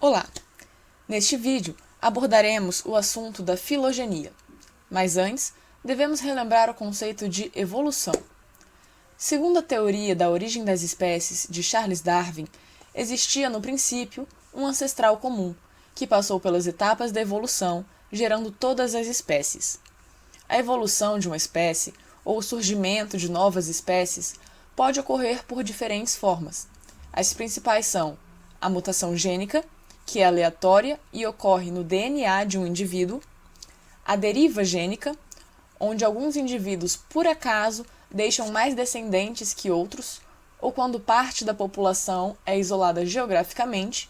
Olá! Neste vídeo abordaremos o assunto da filogenia, mas antes devemos relembrar o conceito de evolução. Segundo a teoria da origem das espécies de Charles Darwin, existia no princípio um ancestral comum, que passou pelas etapas da evolução, gerando todas as espécies. A evolução de uma espécie, ou o surgimento de novas espécies, pode ocorrer por diferentes formas. As principais são a mutação gênica, que é aleatória e ocorre no DNA de um indivíduo, a deriva gênica, onde alguns indivíduos, por acaso, deixam mais descendentes que outros, ou quando parte da população é isolada geograficamente,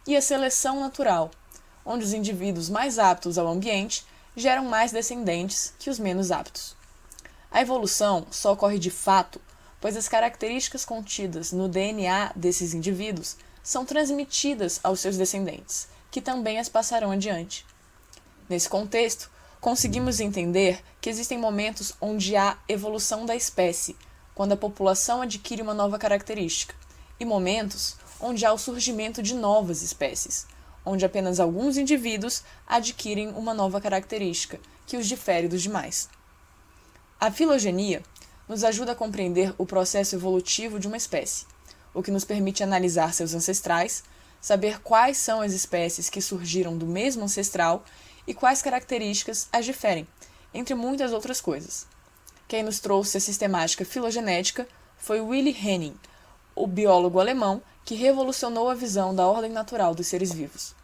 e a seleção natural, onde os indivíduos mais aptos ao ambiente geram mais descendentes que os menos aptos. A evolução só ocorre de fato, pois as características contidas no DNA desses indivíduos são transmitidas aos seus descendentes, que também as passarão adiante. Nesse contexto, conseguimos entender que existem momentos onde há evolução da espécie, quando a população adquire uma nova característica, e momentos onde há o surgimento de novas espécies, onde apenas alguns indivíduos adquirem uma nova característica, que os difere dos demais. A filogenia nos ajuda a compreender o processo evolutivo de uma espécie, o que nos permite analisar seus ancestrais, saber quais são as espécies que surgiram do mesmo ancestral e quais características as diferem, entre muitas outras coisas. Quem nos trouxe a sistemática filogenética foi Willi Hennig, o biólogo alemão que revolucionou a visão da ordem natural dos seres vivos.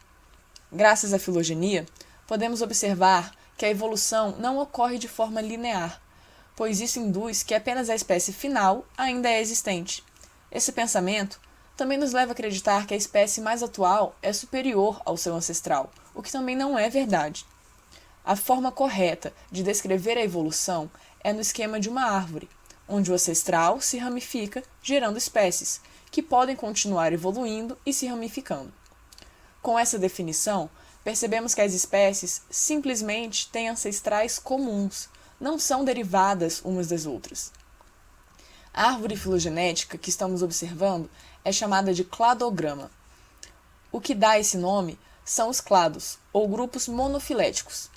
Graças à filogenia, podemos observar que a evolução não ocorre de forma linear, pois isso induz que apenas a espécie final ainda é existente. Esse pensamento também nos leva a acreditar que a espécie mais atual é superior ao seu ancestral, o que também não é verdade. A forma correta de descrever a evolução é no esquema de uma árvore, onde o ancestral se ramifica, gerando espécies, que podem continuar evoluindo e se ramificando. Com essa definição, percebemos que as espécies simplesmente têm ancestrais comuns, não são derivadas umas das outras. A árvore filogenética que estamos observando é chamada de cladograma. O que dá esse nome são os clados, ou grupos monofiléticos.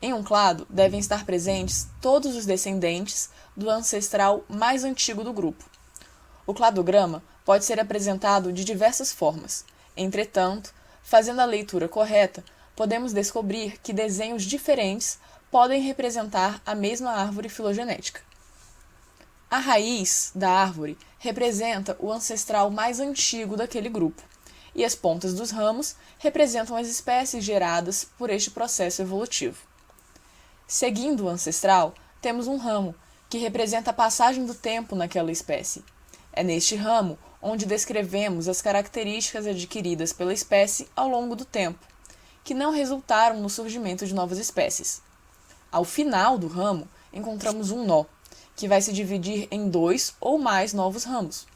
Em um clado devem estar presentes todos os descendentes do ancestral mais antigo do grupo. O cladograma pode ser apresentado de diversas formas. Entretanto, fazendo a leitura correta, podemos descobrir que desenhos diferentes podem representar a mesma árvore filogenética. A raiz da árvore representa o ancestral mais antigo daquele grupo, e as pontas dos ramos representam as espécies geradas por este processo evolutivo. Seguindo o ancestral, temos um ramo, que representa a passagem do tempo naquela espécie. É neste ramo onde descrevemos as características adquiridas pela espécie ao longo do tempo, que não resultaram no surgimento de novas espécies. Ao final do ramo, encontramos um nó, que vai se dividir em 2 ou mais novos ramos.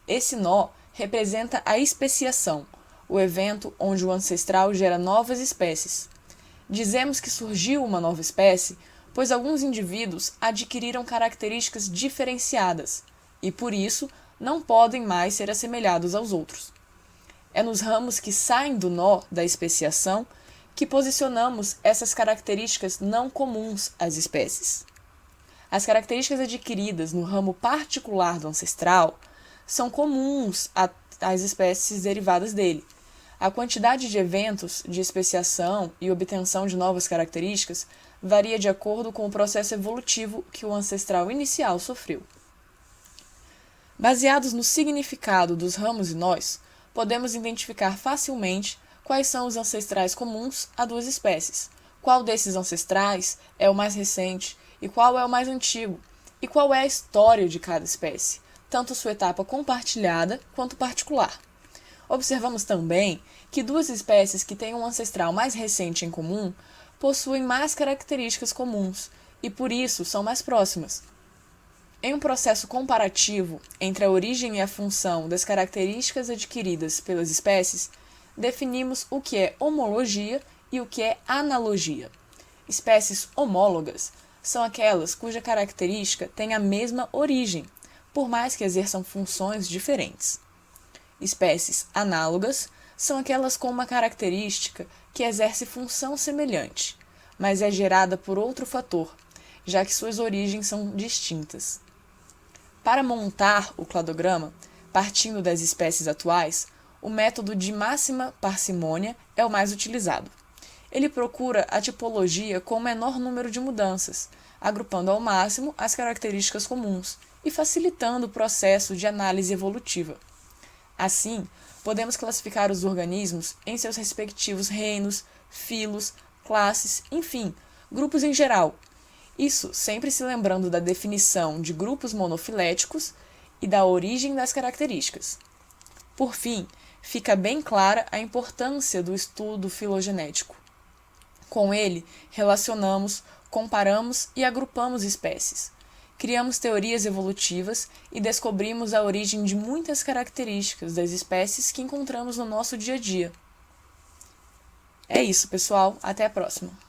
Esse nó representa a especiação, o evento onde o ancestral gera novas espécies. Dizemos que surgiu uma nova espécie, pois alguns indivíduos adquiriram características diferenciadas e, por isso, não podem mais ser assemelhados aos outros. É nos ramos que saem do nó da especiação que posicionamos essas características não comuns às espécies. As características adquiridas no ramo particular do ancestral são comuns às espécies derivadas dele. A quantidade de eventos de especiação e obtenção de novas características varia de acordo com o processo evolutivo que o ancestral inicial sofreu. Baseados no significado dos ramos e nós, podemos identificar facilmente quais são os ancestrais comuns a duas espécies, qual desses ancestrais é o mais recente e qual é o mais antigo, e qual é a história de cada espécie, tanto sua etapa compartilhada quanto particular. Observamos também que duas espécies que têm um ancestral mais recente em comum possuem mais características comuns e, por isso, são mais próximas. Em um processo comparativo entre a origem e a função das características adquiridas pelas espécies, definimos o que é homologia e o que é analogia. Espécies homólogas são aquelas cuja característica tem a mesma origem, por mais que exerçam funções diferentes. Espécies análogas são aquelas com uma característica que exerce função semelhante, mas é gerada por outro fator, já que suas origens são distintas. Para montar o cladograma, partindo das espécies atuais, o método de máxima parcimônia é o mais utilizado. Ele procura a tipologia com o menor número de mudanças, agrupando ao máximo as características comuns e facilitando o processo de análise evolutiva. Assim, podemos classificar os organismos em seus respectivos reinos, filos, classes, enfim, grupos em geral. Isso sempre se lembrando da definição de grupos monofiléticos e da origem das características. Por fim, fica bem clara a importância do estudo filogenético. Com ele, relacionamos, comparamos e agrupamos espécies. Criamos teorias evolutivas e descobrimos a origem de muitas características das espécies que encontramos no nosso dia a dia. É isso, pessoal. Até a próxima!